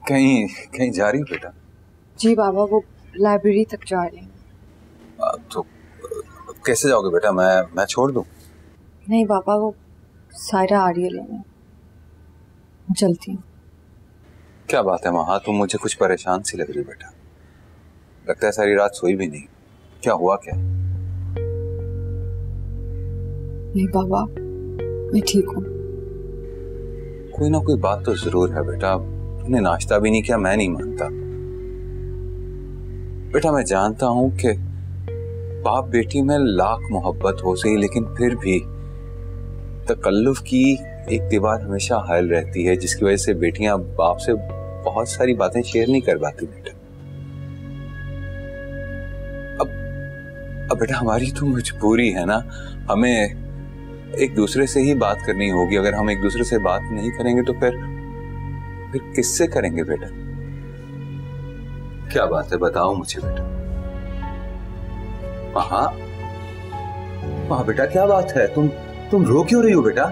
कहीं कहीं जा रही हो बेटा? जी बाबा, वो लाइब्रेरी तक जा रही हूँ। तो कैसे जाओगे बेटा? मैं छोड़ दूँ? नहीं बाबा, वो सायरा आ रही है लेने, चलती हूँ। क्या बात है वहाँ, तुम मुझे कुछ परेशान सी लग रही बेटा। लगता है सारी रात सोई भी नहीं। क्या हुआ क्या? नहीं बाबा, मैं ठीक हूँ। कोई ना कोई बात तो जरूर है बेटा। तुमने नाश्ता भी नहीं किया, मैं नहीं मानता बेटा। मैं जानता हूँ कि बाप बेटी में लाख मोहब्बत हो सही, लेकिन फिर भी तकल्लुफ की एक दीवार हमेशा हायल रहती है, जिसकी वजह से बेटियां बाप से बहुत सारी बातें शेयर नहीं कर पाती बेटा। अब बेटा हमारी तो मजबूरी है ना, हमें एक दूसरे से ही बात करनी होगी। अगर हम एक दूसरे से बात नहीं करेंगे तो फिर किससे करेंगे बेटा? क्या बात है बताओ मुझे बेटा। वहाँ बेटा क्या बात है? तुम रो क्यों रही हो बेटा?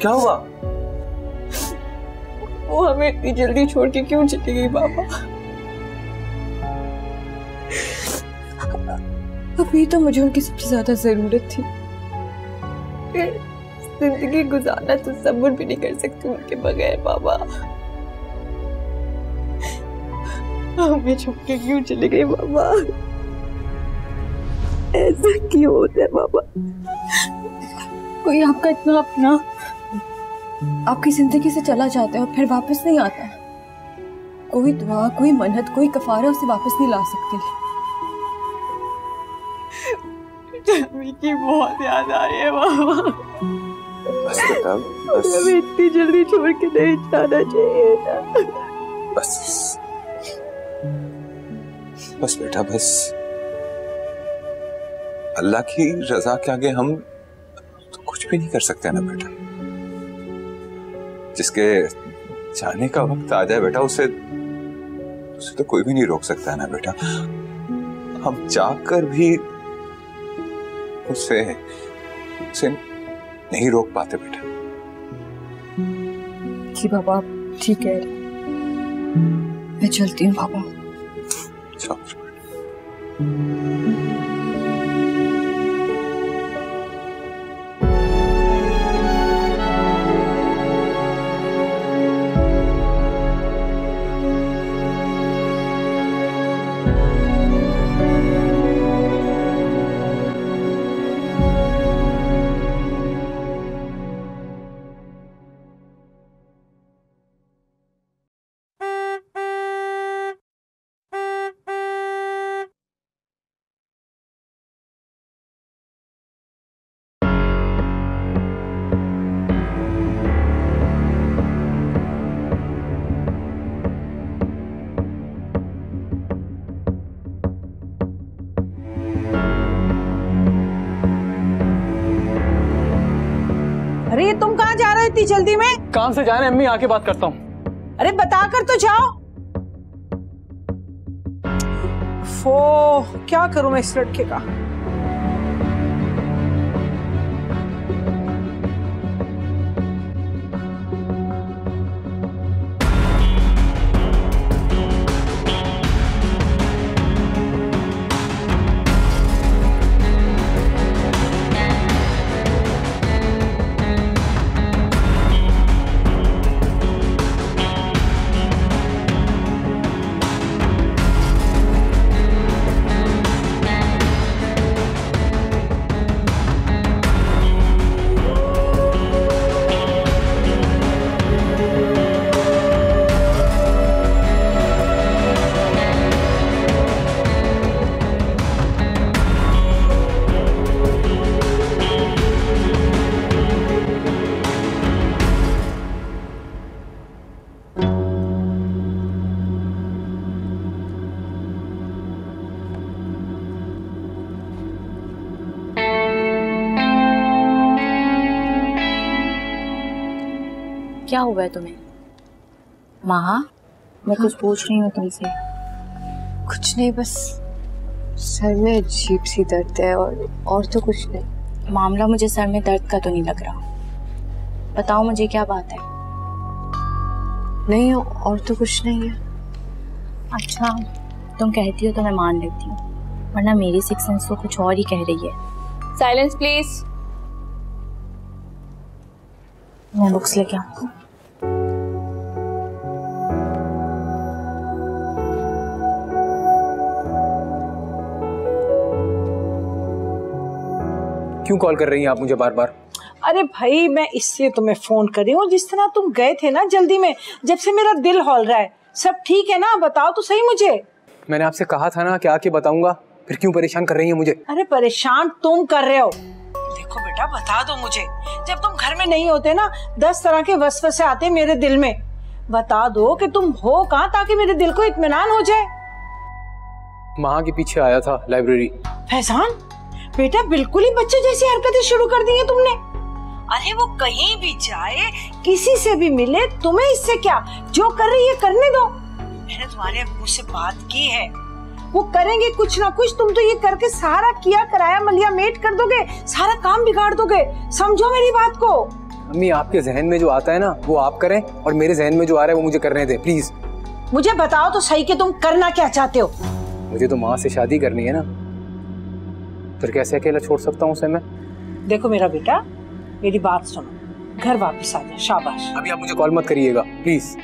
क्या हुआ? वो हमें इतनी जल्दी छोड़ के क्यों चली गई बाबा? अभी तो मुझे उनकी सबसे ज्यादा जरूरत थी। जिंदगी गुजारना तो सब्र भी नहीं कर सकती उनके बगैर बाबा। हमें छोड़ के क्यों चली गई बाबा? ऐसा क्यों होता है बाबा? कोई आपका इतना अपना आपकी जिंदगी से चला जाता है और फिर वापस नहीं आता। कोई दुआ, कोई मन्नत, कोई कफारा उसे वापस नहीं ला सकती। जमी की बहुत याद आ रही है बाबा। बस बेटा बस। हमें इतनी जल्दी छोड़ के नहीं जाना चाहिए था। बस बस बेटा बस। अल्लाह की रजा के आगे हम तो कुछ भी नहीं कर सकते ना बेटा। जिसके जाने का वक्त आ जाए बेटा, उसे तो कोई भी नहीं रोक सकता है ना बेटा। हम चाहकर भी उसे नहीं रोक पाते बेटा। जी बाबा, ठीक है, मैं चलती हूँ बाबा। चलो। अरे तुम कहाँ जा रहे हो इतनी जल्दी में? काम से जा रहे हैं अम्मी, आके बात करता हूँ। अरे बता कर तो जाओ। क्या करूं मैं इस लड़के का? क्या हुआ है तुम्हें? महा, मैं कुछ पूछ रही हूँ तुमसे। कुछ नहीं, बस सर में अजीब सी दर्द है और तो कुछ नहीं। मामला मुझे सर में दर्द का तो नहीं लग रहा। बताओ मुझे क्या बात है? नहीं और तो कुछ नहीं है। अच्छा, तुम कहती हो तो मैं मान लेती हूँ, वरना मेरी सिक्स सेंस तो कुछ और ही कह रही है। Silence please. मैं बुक्स लेके आती हूँ। क्यों कॉल कर रही हैं आप मुझे बार बार? अरे भाई, मैं इसलिए तुम्हें फोन कर रही हूँ, जिस तरह तुम गए थे ना जल्दी में, जब से मेरा दिल हौल रहा है। सब ठीक है ना? बताओ तो सही मुझे। मैंने आपसे कहा था ना कि आके बताऊंगा, फिर क्यों परेशान कर रही हैं मुझे? अरे परेशान तुम कर रहे हो। देखो बेटा, बता दो मुझे, जब तुम घर में नहीं होते ना 10 तरह के वसवसे आते मेरे दिल में। बता दो कि तुम हो कहाँ, ताकि मेरे दिल को इत्मीनान हो जाए। माँ के पीछे आया था लाइब्रेरी। फैजान बेटा, बिल्कुल ही बच्चे जैसी हरकतें शुरू कर दी है तुमने। अरे वो कहीं भी जाए, किसी से भी मिले, तुम्हें इससे क्या? जो कर रही है करने दो। मैंने तुम्हारे अब्बू से बात की है, वो करेंगे कुछ ना कुछ। तुम तो ये करके सारा किया कराया मलिया मेट कर दोगे, सारा काम बिगाड़ दोगे। समझो मेरी बात को। अम्मी, आपके जहन में जो आता है ना वो आप करें, और मेरे जहन में जो आ रहा है वो मुझे करने दें प्लीज। मुझे बताओ तो सही कि तुम करना क्या चाहते हो। मुझे तो माँ से शादी करनी है ना, फिर कैसे अकेला छोड़ सकता हूँ उसे मैं? देखो मेरा बेटा, मेरी बात सुनो, घर वापस आ जा। शाबाश। अभी आप मुझे कॉल मत करिएगा प्लीज।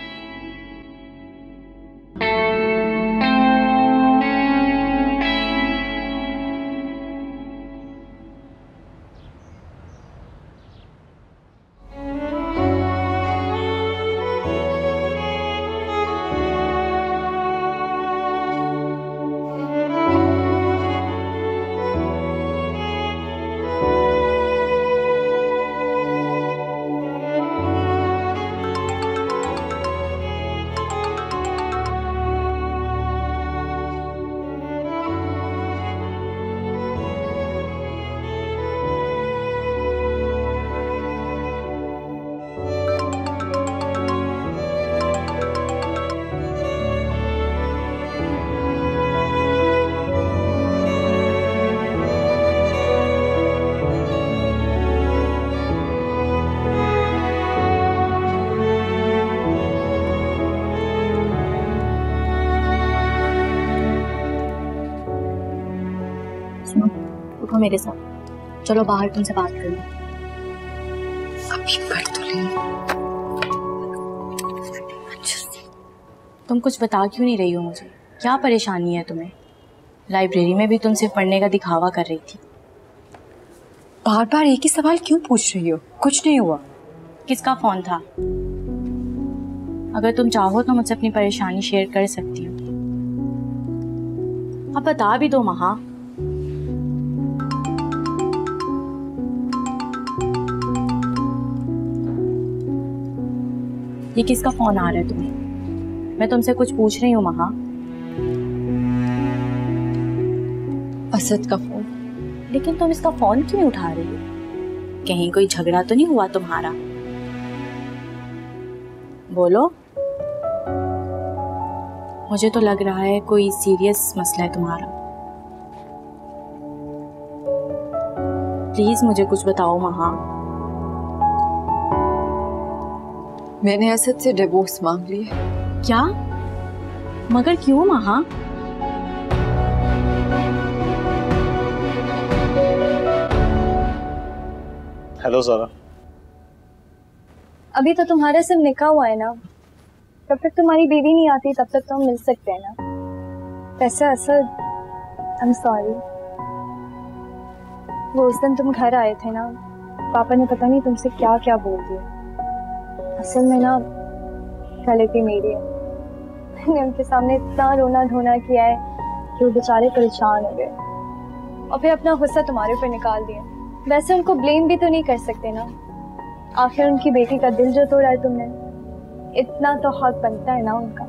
उठो मेरे साथ, चलो बाहर तुमसे बात कर लो। अभी पढ़ तो रही। तुम कुछ बता क्यों नहीं रही हो मुझे? क्या परेशानी है तुम्हें? लाइब्रेरी में भी तुम सिर्फ पढ़ने का दिखावा कर रही थी। बार बार एक ही सवाल क्यों पूछ रही हो? कुछ नहीं हुआ। किसका फोन था? अगर तुम चाहो तो मुझसे अपनी परेशानी शेयर कर सकती हो। अब बता भी दो महा। ये किसका फोन आ रहा है तुम्हें? मैं तुमसे कुछ पूछ रही हूँ महा। असद का फोन। लेकिन तुम इसका फोन क्यों नहीं उठा रही हो? कहीं कोई झगड़ा तो नहीं हुआ तुम्हारा? बोलो। मुझे तो लग रहा है कोई सीरियस मसला है तुम्हारा। प्लीज मुझे कुछ बताओ महा। मैंने असद से डिवोर्स मांग लिया। क्या? मगर क्यों महा? हेलो ज़ारा। अभी तो तुम्हारा सिर्फ निकाह हुआ है ना, जब तक तुम्हारी बीवी नहीं आती तब तक तो हम मिल सकते हैं ना। वैसे असद, आई एम सॉरी। वो उस दिन तुम घर आए थे ना, पापा ने पता नहीं तुमसे क्या क्या बोल दिया। असल में ना गलती मेरी है। मैंने उनके सामने इतना रोना धोना किया है कि वो बेचारे परेशान हो गए, और फिर अपना गुस्सा तुम्हारे ऊपर निकाल दिया। वैसे उनको ब्लेम भी तो नहीं कर सकते ना, आखिर उनकी बेटी का दिल जो तोड़ा है तुमने, इतना तो हक बनता है ना उनका।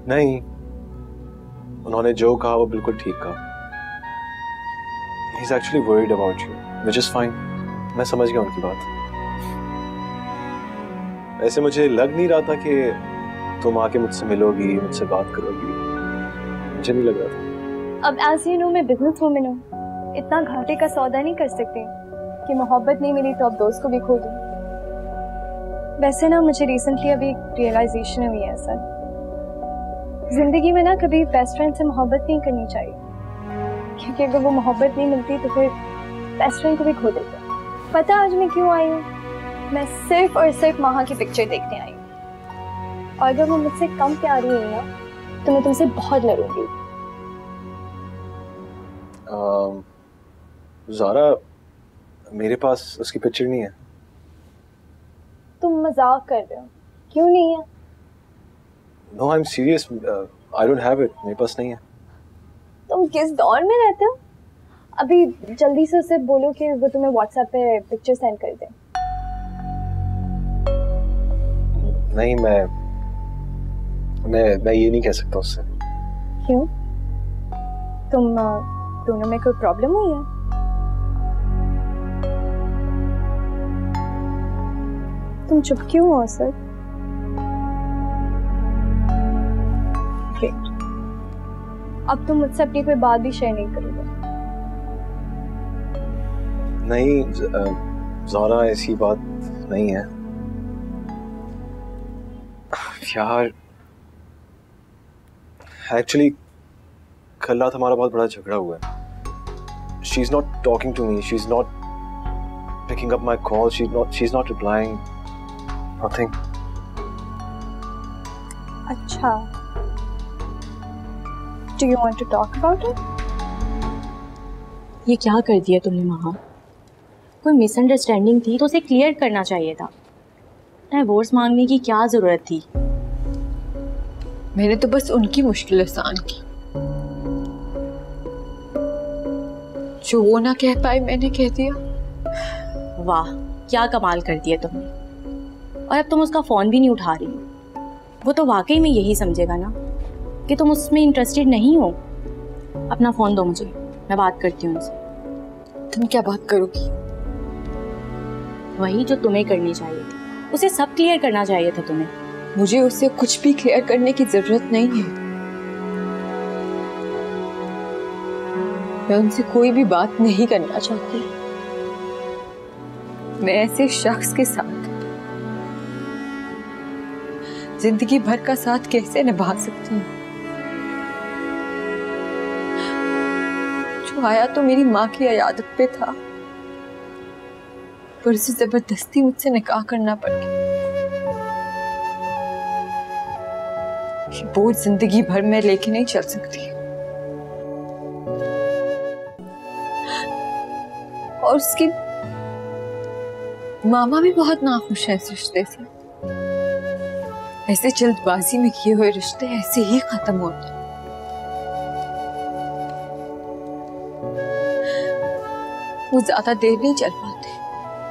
नहीं, उन्होंने जो कहा वो बिल्कुल ठीक कहा। He's actually worried about you, which is fine. मैं समझ गया उनकी बात। ऐसे मुझे लग नहीं रहा था कि तुम आके मुझसे मिलोगी, मुझसे बात करोगी। मुझे नहीं लग रहा था। अब एज यू नो मैं बिजनेस वुमन हूँ, इतना घाटे का सौदा नहीं कर सकती कि मोहब्बत नहीं मिली तो अब दोस्त को भी खो दूँ। वैसे ना मुझे रिसेंटली अभी रियलाइजेशन हुई है सर, जिंदगी में ना कभी बेस्ट फ्रेंड से मोहब्बत नहीं करनी चाहिए, क्योंकि अगर वो मोहब्बत नहीं मिलती तो फिर बेस्ट फ्रेंड को भी खो देते। पता आज मैं क्यों आई हूँ? मैं सिर्फ और सिर्फ महा की पिक्चर देखने आई हूँ, और अगर वो मुझसे कम प्यारी हुई ना तो मैं तुमसे बहुत लड़ूंगी। ज़ारा, मेरे पास उसकी पिक्चर नहीं है। तुम मजाक कर रहे हो? क्यों नहीं है? No, I'm serious. I don't have it. मेरे पास नहीं है। तुम किस दौर में रहते हो? अभी जल्दी से उसे बोलो कि वो तुम्हें व्हाट्सएप पे पिक्चर सेंड कर दे। नहीं, मैं ये नहीं कह सकता उससे। क्यों? तुम दोनों में कोई प्रॉब्लम हुई है? तुम चुप क्यों हो सर? अब तुम मुझसे अपनी कोई बात भी शेयर नहीं करोगे? नहीं ज़ारा, ऐसी बात नहीं है यार। एक्चुअली कल रात हमारा बहुत बड़ा झगड़ा हुआ है। She is not talking to me, she is not picking up my call, she is not replying, nothing. अच्छा, do you want to talk about it? ये क्या कर दिया तुमने महा? कोई मिसअंडरस्टैंडिंग थी तो उसे क्लियर करना चाहिए था। डिवोर्स मांगने की क्या जरूरत थी? मैंने तो बस उनकी मुश्किल आसान की। जो वो ना कह पाए मैंने कह दिया। वाह, क्या कमाल कर दिया तुमने। और अब तुम उसका फोन भी नहीं उठा रही हो। वो तो वाकई में यही समझेगा ना कि तुम उसमें इंटरेस्टेड नहीं हो। अपना फोन दो मुझे, मैं बात करती हूँ उससे। तुम क्या बात करोगी? वही जो तुम्हें करनी चाहिए थी। उसे सब क्लियर करना चाहिए था तुम्हें। मुझे उससे कुछ भी क्लियर करने की जरूरत नहीं है। मैं उनसे कोई भी बात नहीं करना चाहती। मैं ऐसे शख्स के साथ जिंदगी भर का साथ कैसे निभा सकती हूँ जो आया तो मेरी माँ की इयादत पे था, पर उसे जबरदस्ती मुझसे निकाह करना पड़ गया। ये बोझ जिंदगी भर में लेके नहीं चल सकती। और उसकी मामा भी बहुत नाखुश है इस रिश्ते से। ऐसे जल्दबाजी में किए हुए रिश्ते ऐसे ही खत्म होते। वो ज्यादा देर नहीं चल पाते।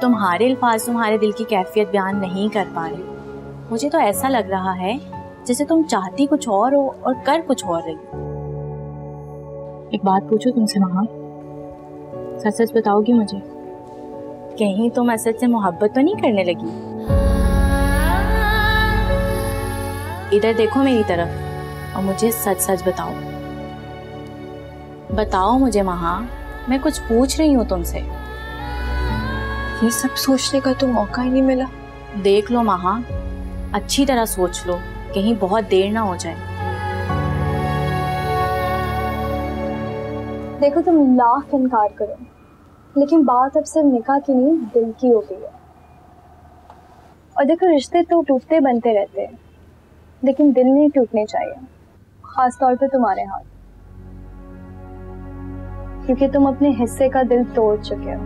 तुम्हारे अल्फाज तुम्हारे दिल की कैफियत बयान नहीं कर पा रहे। मुझे तो ऐसा लग रहा है जैसे तुम चाहती कुछ और हो और कर कुछ और रही हो। एक बात पूछो तुमसे महा, सच सच बताओगी मुझे? कहीं तुम असद से मोहब्बत तो नहीं करने लगी? इधर देखो मेरी तरफ और मुझे सच सच बताओ। बताओ मुझे महा, मैं कुछ पूछ रही हूँ तुमसे। ये सब सोचने का तो मौका ही नहीं मिला। देख लो महा, अच्छी तरह सोच लो, कहीं बहुत देर ना हो जाए। देखो, तुम लाख इनकार करो, लेकिन बात अब सिर्फ निकाह की नहीं, दिल की हो गई है। और देखो, रिश्ते तो टूटते बनते रहते हैं, लेकिन दिल नहीं टूटने चाहिए, खास तौर पे तुम्हारे हाथ, क्योंकि तुम अपने हिस्से का दिल तोड़ चुके हो।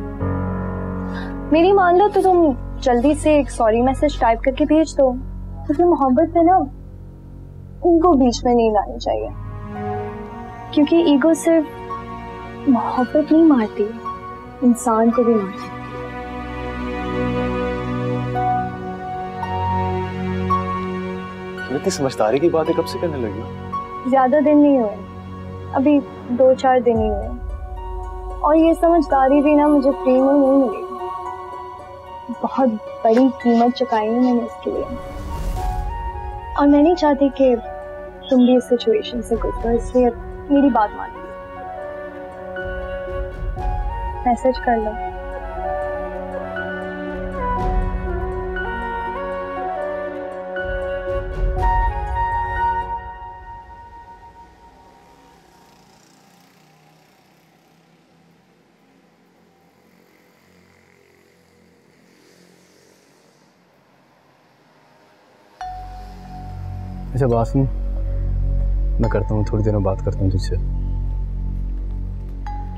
मेरी मान लो तो तुम जल्दी से एक सॉरी मैसेज टाइप करके भेज दो, क्योंकि मोहब्बत है ना, उनको बीच में नहीं लानी चाहिए, क्योंकि ईगो सिर्फ मोहब्बत नहीं मारती, इंसान को भी मारती। तुम इतनी समझदारी की बातें कब से करने लगी हो? ज्यादा दिन नहीं हुए, अभी 2-4 दिन ही हुए, और ये समझदारी भी ना मुझे फ्री में नहीं मिली। बहुत बड़ी कीमत चुकाई है मैंने इसके लिए, और मैं नहीं चाहती कि तुम भी इस सिचुएशन से गुजरो, इसलिए मेरी बात मान लो। मैसेज कर लो। अच्छा बात सुन, मैं करता हूँ, थोड़ी देर में बात करता हूँ तुझसे।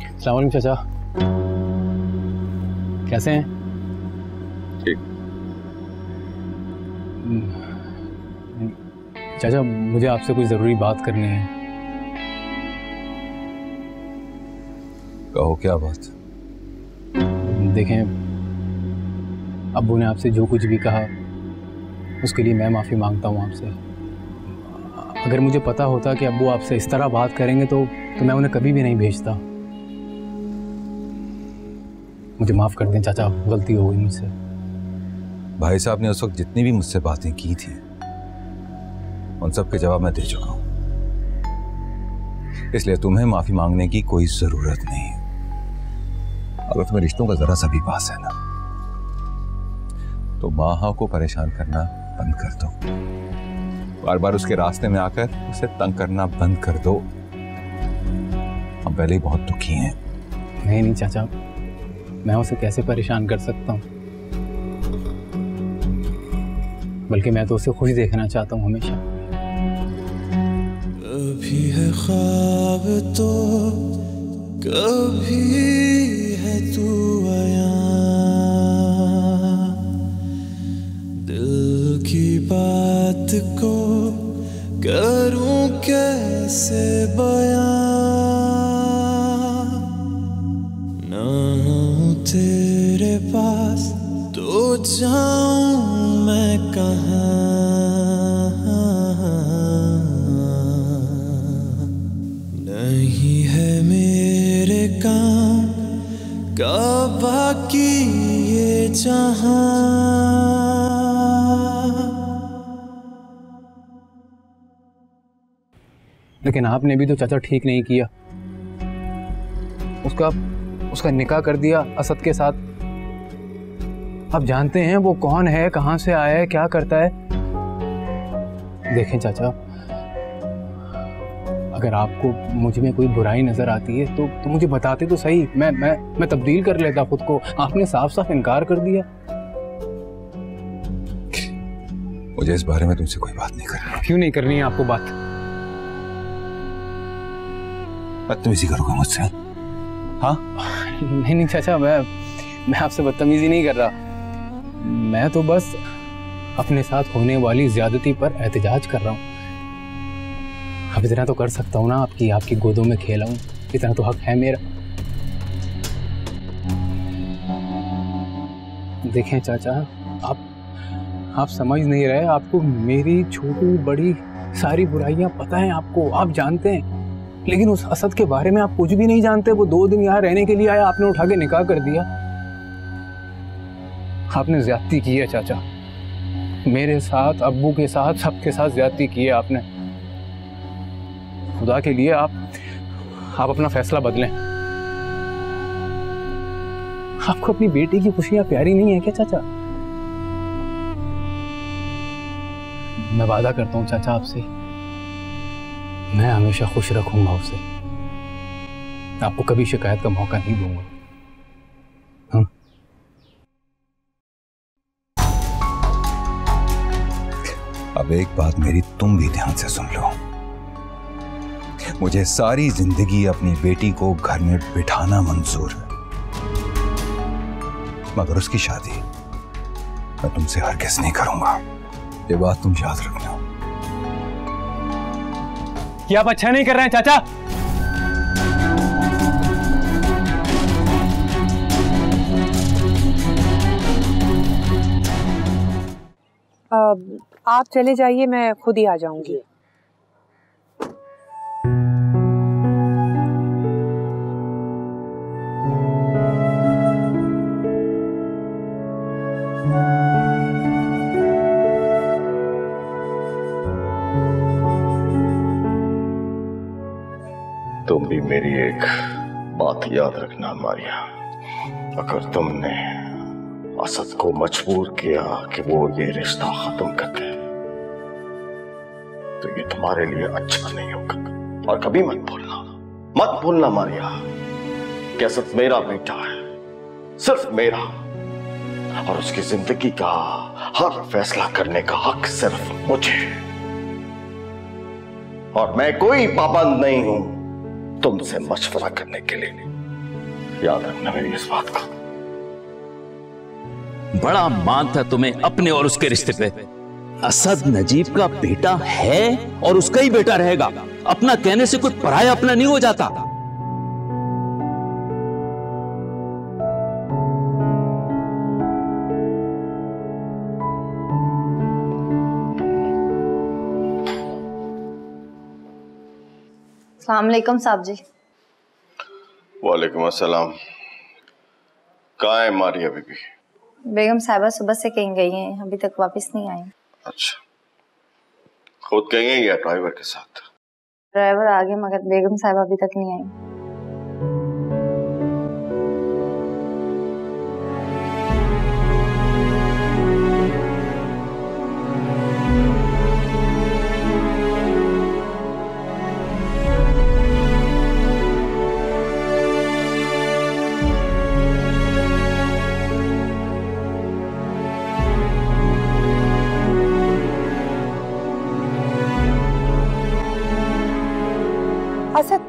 अस्सलाम वालेकुम चाचा, कैसे हैं? ठीक। चाचा मुझे आपसे कुछ ज़रूरी बात करनी है। कहो क्या बात? देखें, अब्बू ने आपसे जो कुछ भी कहा उसके लिए मैं माफ़ी मांगता हूँ आपसे। अगर मुझे पता होता कि अब्बू आपसे इस तरह बात करेंगे तो मैं उन्हें कभी भी नहीं भेजता। मुझे माफ़ कर दें चाचा, गलती हो गई मुझसे। भाई साहब ने उस वक्त जितनी भी मुझसे बातें की थी उन सब के जवाब मैं दे चुका हूं, इसलिए तुम्हें माफी मांगने की कोई जरूरत नहीं। अगर तुम्हें रिश्तों का जरा सा भी पास है ना तो माहा को परेशान करना बंद कर दो। बार बार उसके रास्ते में आकर उसे तंग करना बंद कर दो। हम पहले ही बहुत दुखी हैं। नहीं चाचा, मैं उसे कैसे परेशान कर सकता हूँ? बल्कि मैं तो उसे खुश देखना चाहता हूँ हमेशा। कभी है ख्वाब तो कभी है तू आया, दिल की बात को करूं कैसे बयां, ना हूं तेरे पास तो जाऊं मैं कहां, नहीं है मेरे काम का बाकी ये जहां। लेकिन आपने भी तो चाचा ठीक नहीं किया, उसका निकाह कर दिया असद के साथ। आप जानते हैं वो कौन है, कहां से आया है, क्या करता है। देखें चाचा, अगर आपको मुझ में कोई बुराई नजर आती है तो मुझे बताते तो सही, मैं तब्दील कर लेता खुद को। आपने साफ साफ इनकार कर दिया। मुझे इस बारे में तुमसे कोई बात नहीं करनी। क्यों नहीं करनी है आपको बात? बदतमीजी करोगे मुझसे? हाँ? नहीं चाचा, मैं आपसे बदतमीजी नहीं कर रहा। मैं तो बस अपने साथ होने वाली ज्यादती पर एहतजाज कर रहा हूँ। अब इतना तो कर सकता हूँ ना, आपकी गोदों में खेला हूँ, इतना तो हक है मेरा। देखें चाचा, आप समझ नहीं रहे। आपको मेरी छोटी बड़ी सारी बुराइयां पता है, आपको, आप जानते हैं। लेकिन उस असद के बारे में आप कुछ भी नहीं जानते। वो 2 दिन यहाँ रहने के लिए आया, आपने उठा के निकाह कर दिया। आपने ज्यादती की है चाचा, मेरे साथ, अब्बू के साथ, सबके साथ ज्यादती की है आपने। खुदा के लिए आप अपना फैसला बदलें। आपको अपनी बेटी की खुशियां प्यारी नहीं है क्या चाचा? मैं वादा करता हूं चाचा आपसे, मैं हमेशा खुश रखूंगा उसे। आपको कभी शिकायत का मौका नहीं दूंगा। हाँ? अब एक बात मेरी तुम भी ध्यान से सुन लो। मुझे सारी जिंदगी अपनी बेटी को घर में बिठाना मंजूर है, मगर उसकी शादी मैं तुमसे हरगिज़ नहीं करूंगा। ये बात तुम याद रखना। क्या आप अच्छा नहीं कर रहे हैं चाचा? आप चले जाइए, मैं खुद ही आ जाऊंगी। तुम भी मेरी एक बात याद रखना मारिया, अगर तुमने असद को मजबूर किया कि वो ये रिश्ता खत्म कर दे तो ये तुम्हारे लिए अच्छा नहीं होगा। और कभी मत भूलना मारिया कि असद मेरा बेटा है, सिर्फ मेरा, और उसकी जिंदगी का हर फैसला करने का हक सिर्फ मुझे। और मैं कोई पाबंद नहीं हूं तुमसे मशवरा करने के लिए। याद रखना मेरी इस बात को। बड़ा मान था तुम्हें अपने और उसके रिश्ते पे। असद नजीब का बेटा है और उसका ही बेटा रहेगा। अपना कहने से कोई पराया अपना नहीं हो जाता। अस्सलाम वालेकुम साहब जी। वालेकुम अस्सलाम। कहाँ है मारिया बीबी? बेगम साहिबा सुबह से कहीं गई हैं, अभी तक वापस नहीं आई। अच्छा, खुद कहीं या ड्राइवर के साथ? ड्राइवर आ गए मगर बेगम साहिबा अभी तक नहीं आई। असद,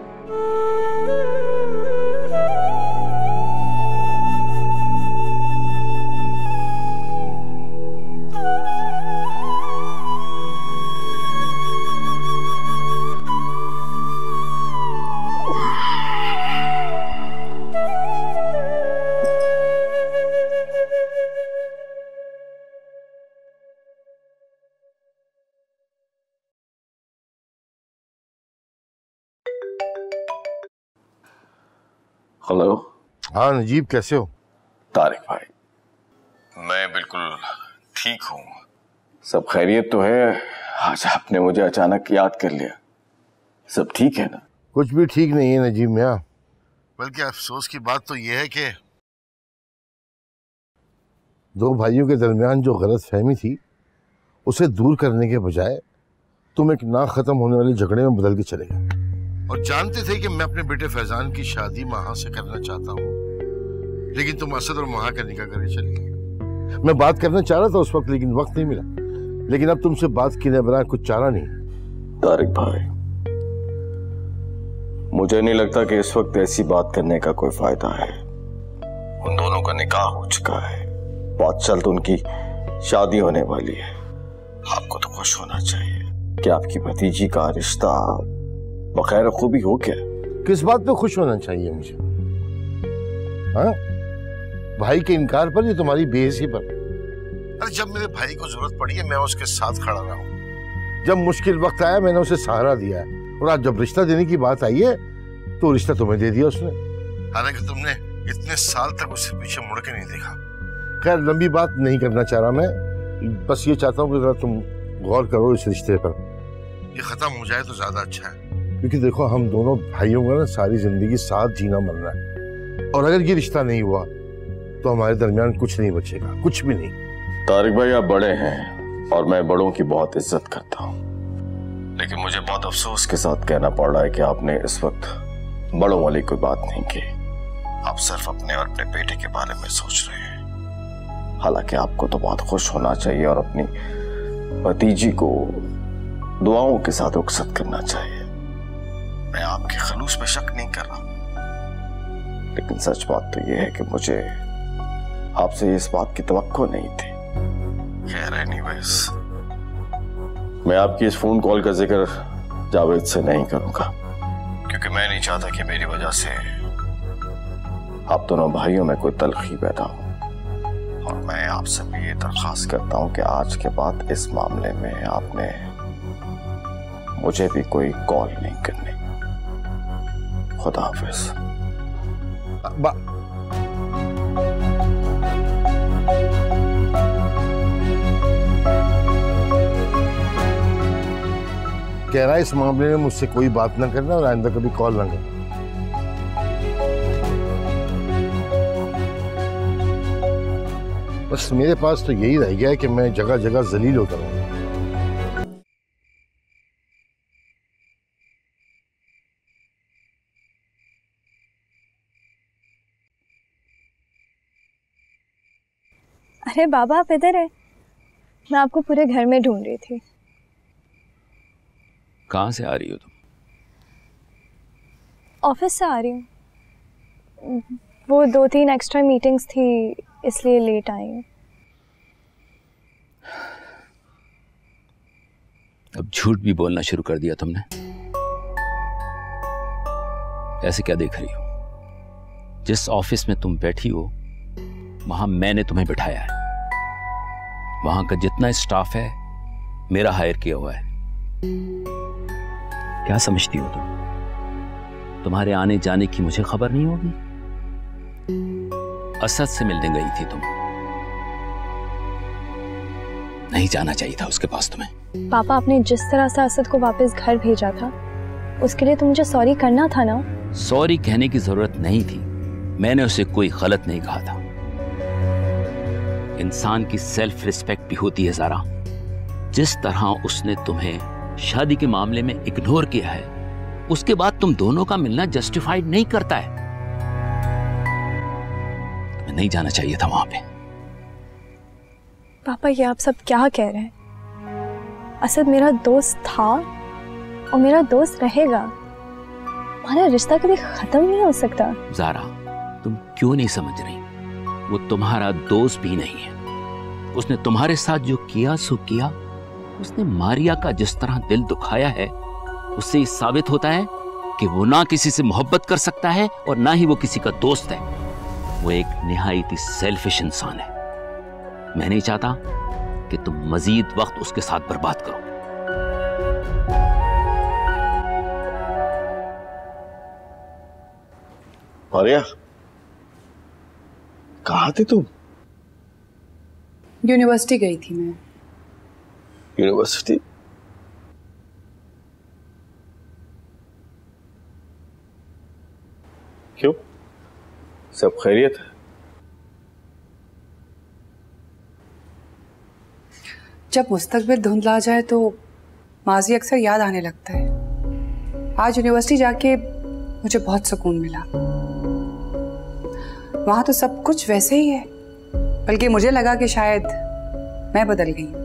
हेलो। हाँ नजीब, कैसे हो? तारिक भाई, मैं बिल्कुल ठीक हूँ, सब खैरियत तो है। आज आपने मुझे अचानक याद कर लिया। सब ठीक है ना? कुछ भी ठीक नहीं है नजीब मियाँ, बल्कि अफसोस की बात तो यह है कि दो भाइयों के दरमियान जो गलत फहमी थी उसे दूर करने के बजाय तुम एक ना खत्म होने वाले झगड़े में बदल के चले गए। और जानते थे कि मैं अपने बेटे फैजान की शादी महा से करना चाहता हूँ, लेकिन तुम असद और महा का निकाह करके चले गए। मैं बात करना चाह रहा था उस वक्त, लेकिन वक्त नहीं मिला। लेकिन अब तुमसे बात किए बगैर कुछ चारा नहीं। तारिक भाई, मुझे नहीं लगता कि इस वक्त ऐसी बात करने का कोई फायदा है। उन दोनों का निकाह हो चुका है, बहुत जल्द उनकी शादी होने वाली है। आपको तो खुश होना चाहिए कि आपकी भतीजी का रिश्ता बखैर खूबी हो क्या? किस बात पे खुश होना चाहिए मुझे? हाँ, भाई के इनकार पर या तुम्हारी बेइज्जती पर? अरे जब मेरे भाई को जरूरत पड़ी है मैं उसके साथ खड़ा रहा हूँ। जब मुश्किल वक्त आया मैंने उसे सहारा दिया है, और आज जब रिश्ता देने की बात आई है तो रिश्ता तुम्हें दे दिया उसने। हालांकि तुमने इतने साल तक उससे पीछे मुड़ के नहीं देखा। खैर, लंबी बात नहीं करना चाह रहा मैं, बस ये चाहता हूँ कि जरा तुम गौर करो इस रिश्ते पर। ये खत्म हो जाए तो ज्यादा अच्छा है, क्योंकि देखो हम दोनों भाइयों का ना सारी जिंदगी साथ जीना मरना है, और अगर ये रिश्ता नहीं हुआ तो हमारे दरमियान कुछ नहीं बचेगा, कुछ भी नहीं। तारिक भाई, आप बड़े हैं और मैं बड़ों की बहुत इज्जत करता हूँ, लेकिन मुझे बहुत अफसोस के साथ कहना पड़ रहा है कि आपने इस वक्त बड़ों वाली कोई बात नहीं की। आप सिर्फ अपने और अपने बेटे के बारे में सोच रहे हैं। हालांकि आपको तो बहुत खुश होना चाहिए और अपनी भतीजी को दुआओं के साथ रुखसत करना चाहिए। मैं आपके खलूस में शक नहीं कर रहा, लेकिन सच बात तो यह है कि मुझे आपसे इस बात की तवक्को नहीं थी। खैर, एनीवेज, मैं आपकी इस फोन कॉल का जिक्र जावेद से नहीं करूंगा, क्योंकि मैं नहीं चाहता कि मेरी वजह से आप दोनों भाइयों में कोई तलखी पैदा हो। और मैं आपसे भी ये दरख्वास्त करता हूं कि आज के बाद इस मामले में आपने मुझे भी कोई कॉल नहीं करनी। खुदा हाफिज। कह रहा है इस मामले में मुझसे कोई बात ना करना और आइंदा कभी कॉल ना करना। बस मेरे पास तो यही रह गया है कि मैं जगह जगह जलील होता रहूं। अरे बाबा, आप इधर है? मैं आपको पूरे घर में ढूंढ रही थी। कहाँ से आ रही हो तुम? ऑफिस से आ रही हूँ। वो 2-3 एक्स्ट्रा मीटिंग्स थी इसलिए लेट आई हूँ। अब झूठ भी बोलना शुरू कर दिया तुमने। ऐसे क्या देख रही हो? जिस ऑफिस में तुम बैठी हो वहां मैंने तुम्हें बिठाया है। वहां का जितना स्टाफ है मेरा हायर किया हुआ है। क्या समझती हो तुम? तुम्हारे आने जाने की मुझे खबर नहीं होगी? असद से मिलने गई थी तुम, नहीं जाना चाहिए था उसके पास तुम्हें। पापा, आपने जिस तरह से असद को वापस घर भेजा था उसके लिए तो मुझे सॉरी करना था ना। सॉरी कहने की जरूरत नहीं थी, मैंने उसे कोई गलत नहीं कहा था। इंसान की सेल्फ रिस्पेक्ट भी होती है ज़ारा। जिस तरह उसने तुम्हें शादी के मामले में इग्नोर किया है, उसके बाद तुम दोनों का मिलना जस्टिफाइड नहीं करता है। तुम्हें नहीं जाना चाहिए था वहां पे। पापा, ये आप सब क्या कह रहे हैं? असद मेरा दोस्त था और मेरा दोस्त रहेगा। हमारा रिश्ता कभी खत्म नहीं हो सकता। ज़ारा, तुम क्यों नहीं समझ रही? वो तुम्हारा दोस्त भी नहीं है। उसने तुम्हारे साथ जो किया सो किया। उसने मारिया का जिस तरह दिल दुखाया है, उससे ये साबित होता है कि वो ना किसी से मोहब्बत कर सकता है और ना ही वो किसी का दोस्त है। वो एक निहायत ही सेल्फिश इंसान है। मैं नहीं चाहता कि तुम मजीद वक्त उसके साथ बर्बाद करो। मारिया, कहाँ थी तुम? यूनिवर्सिटी गई थी मैं। यूनिवर्सिटी? क्यों? सब खैरियत है? जब मुस्तकबिल धुंधला जाए तो माजी अक्सर याद आने लगता है। आज यूनिवर्सिटी जाके मुझे बहुत सुकून मिला। वहां तो सब कुछ वैसे ही है, बल्कि मुझे लगा कि शायद मैं बदल गई हूँ।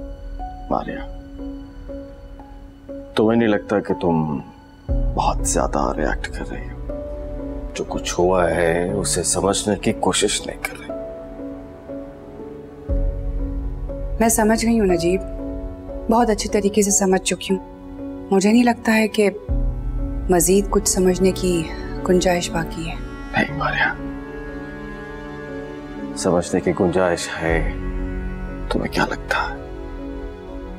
मारिया, तुम्हें नहीं लगता कि तुम बहुत ज्यादा रिएक्ट कर रही हो? जो कुछ हुआ है उसे समझने की कोशिश नहीं कर रही। मैं समझ गई हूँ नजीब, बहुत अच्छी तरीके से समझ चुकी हूँ। मुझे नहीं लगता है कि मजीद कुछ समझने की गुंजाइश बाकी है। नहीं मारिया, समझने की गुंजाइश है। तुम्हें क्या लगता है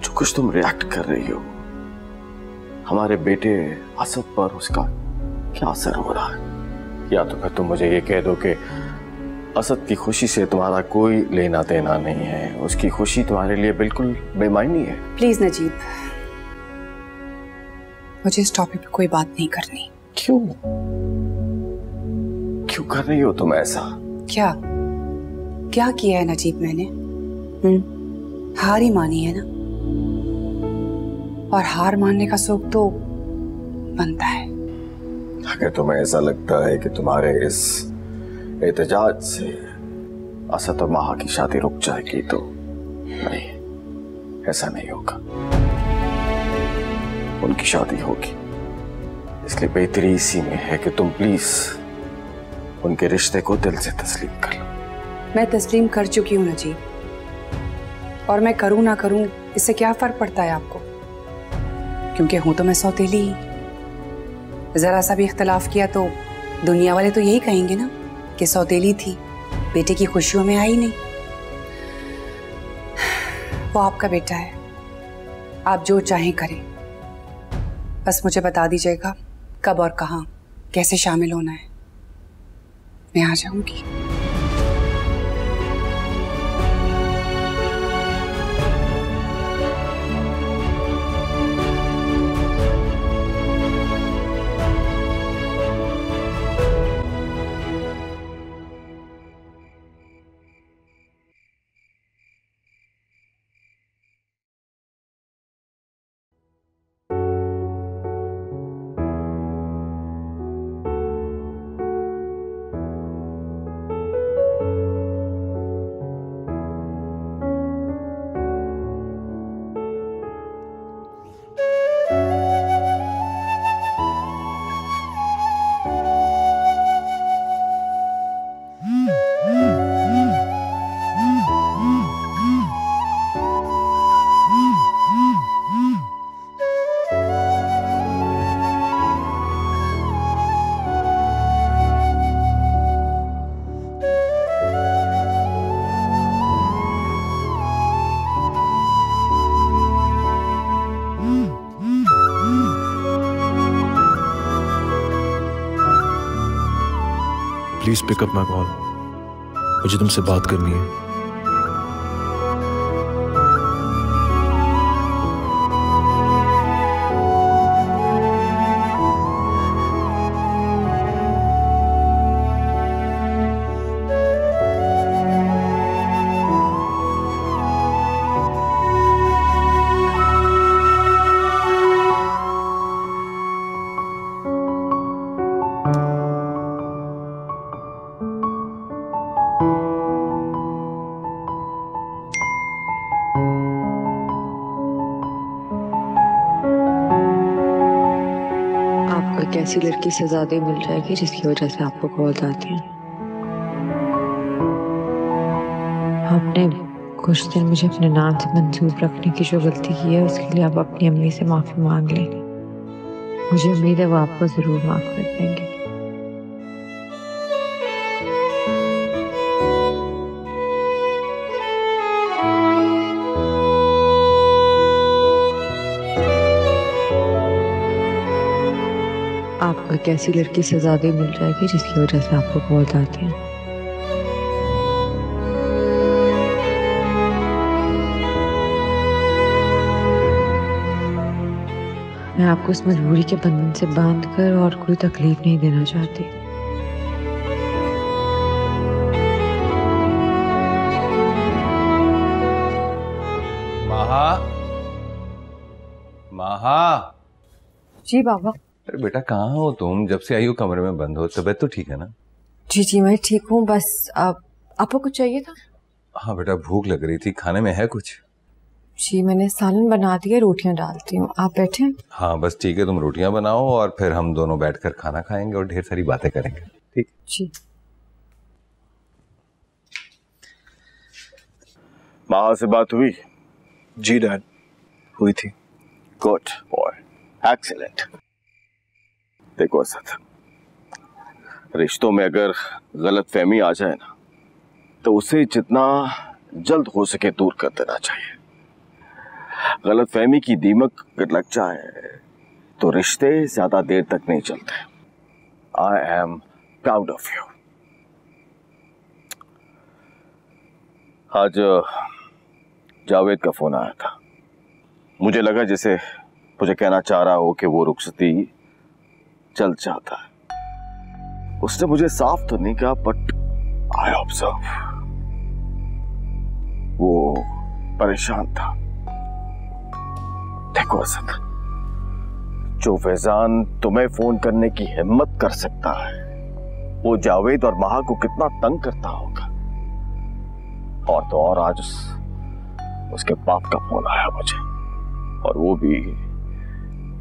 जो कुछ तुम रिएक्ट कर रही हो, हमारे बेटे असद पर उसका क्या असर हो रहा है? या तो फिर तुम मुझे ये कह दो कि असद की खुशी से तुम्हारा कोई लेना देना नहीं है, उसकी खुशी तुम्हारे लिए बिल्कुल बेमायनी है। प्लीज नजीब, मुझे इस टॉपिक पे कोई बात नहीं करनी। क्यों? क्यों कर रही हो तुम ऐसा? क्या क्या किया है नजीब मैंने? हार ही मानी है ना, और हार मानने का सुख तो बनता है। अगर तुम्हें ऐसा लगता है कि तुम्हारे इस एहतजाज से असद और माहा की शादी रुक जाएगी तो नहीं, ऐसा नहीं होगा। उनकी शादी होगी। इसलिए बेहतरी इसी में है कि तुम प्लीज उनके रिश्ते को दिल से तस्लीम कर लो। मैं तस्लीम कर चुकी हूँ नजीब, और मैं करूँ ना करूँ इससे क्या फर्क पड़ता है आपको? क्योंकि हूं तो मैं सौतेली ही। जरा सा भी इख्तलाफ किया तो दुनिया वाले तो यही कहेंगे ना कि सौतेली थी, बेटे की खुशियों में आई नहीं। वो आपका बेटा है, आप जो चाहें करें, बस मुझे बता दीजिएगा कब और कहाँ कैसे शामिल होना है, मैं आ जाऊंगी। Please pick up my call, मुझे तुमसे बात करनी है। एक ऐसी लड़की से ज्यादा मिल जाएगी जिसकी वजह से आपको कॉल्स आती हैं। आपने कुछ दिन मुझे अपने नाम से मंसूब रखने की जो गलती की है उसके लिए आप अपनी अम्मी से माफी मांग लें। मुझे उम्मीद है वो आपको जरूर माफ कर देंगे। आपको एक ऐसी लड़की से ज्यादा मिल जाएगी जिसकी वजह से आपको कॉल्स आती हैं। मैं आपको इस मजबूरी के बंधन से बांधकर और कोई तकलीफ नहीं देना चाहती। माहा, माहा। जी बाबा। अरे बेटा कहाँ हो तुम? जब से आई हो कमरे में बंद हो। तबीयत तो ठीक है ना? जी जी मैं ठीक हूँ, बस आपको कुछ चाहिए था? हाँ बेटा भूख लग रही थी, खाने में है कुछ? जी मैंने सालन बना दिया, रोटियां डालती हूँ, आप बैठे? हाँ बस ठीक है, तुम रोटियां बनाओ और फिर हम दोनों बैठकर खाना खाएंगे और ढेर सारी बातें करेंगे। ठीक? जी। माँ से बात हुई? जी डैड, हुई थी। Good boy, excellent. देखो असद, रिश्तों में अगर गलतफहमी आ जाए ना तो उसे जितना जल्द हो सके दूर कर देना चाहिए। गलतफहमी की दीमक अगर लग जाए तो रिश्ते ज्यादा देर तक नहीं चलते। I am proud of you. आज जावेद का फोन आया था, मुझे लगा जैसे मुझे कहना चाह रहा हो कि वो रुखसती चल चाहता है। उसने मुझे साफ तो नहीं कहा बट आई ऑब्जर्व वो परेशान था। देखो असद, जो फैजान तुम्हें फोन करने की हिम्मत कर सकता है वो जावेद और महा को कितना तंग करता होगा। और तो और आज उसके बाप का फोन आया मुझे, और वो भी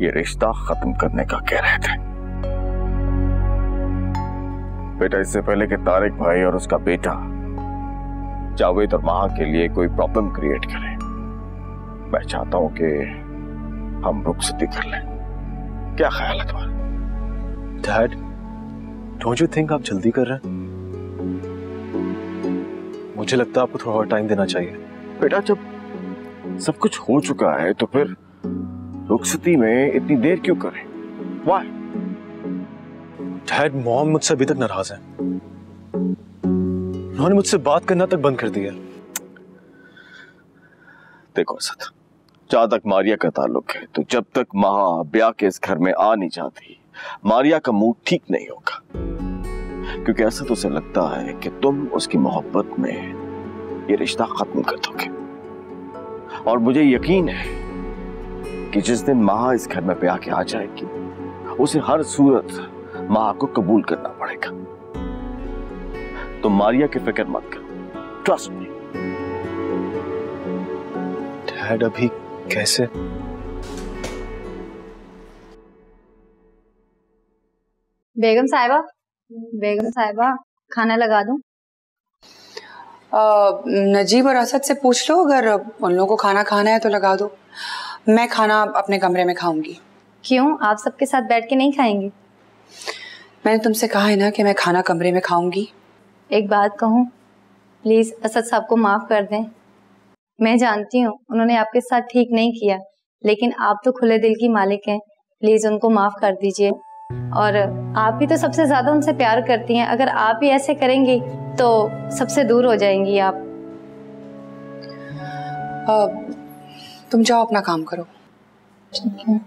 ये रिश्ता खत्म करने का कह रहे थे। बेटा इससे पहले कि तारिक भाई और उसका बेटा जावेद और महा के लिए कोई प्रॉब्लम क्रिएट करे, मैं चाहता हूं कि हम रुखसती कर लें। क्या ख्याल है तुम्हारा? डैड, डोंट यू थिंक आप जल्दी कर रहे हैं? मुझे लगता है आपको थोड़ा और टाइम देना चाहिए। बेटा जब सब कुछ हो चुका है तो फिर रुखसती में इतनी देर क्यों करें? Why? डैड, मॉम मुझसे अभी तक नाराज है। उन्होंने मुझसे बात करना तक बंद कर दिया। देखो असद, जहां तक मारिया का ताल्लुक है तो जब तक महा ब्याह के इस घर में आ नहीं जाती मारिया का मूड ठीक नहीं होगा, क्योंकि असद उसे लगता है कि तुम उसकी मोहब्बत में ये रिश्ता खत्म कर दोगे। और मुझे यकीन है कि जिस दिन महा इस घर में ब्याह के आ जाएगी उसे हर सूरत महा को कबूल करना पड़ेगा। तो मारिया की फिक्र मत करो, ट्रस्ट मी। डैड अभी कैसे? बेगम साहिबा खाना लगा दूं? नजीब और असद से पूछ लो, अगर उन लोगों को खाना खाना है तो लगा दो। मैं खाना अपने कमरे में खाऊंगी। क्यों, आप सबके साथ बैठ के नहीं खाएंगी? मैंने तुमसे कहा है ना कि मैं खाना कमरे में खाऊंगी। एक बात कहूँ, प्लीज असद साहब को माफ कर दें। मैं जानती हूँ उन्होंने आपके साथ ठीक नहीं किया, लेकिन आप तो खुले दिल की मालिक हैं, प्लीज उनको माफ कर दीजिए। और आप भी तो सबसे ज्यादा उनसे प्यार करती हैं। अगर आप भी ऐसे करेंगी तो सबसे दूर हो जाएंगी आप। तुम जाओ अपना काम करो। ठीक है।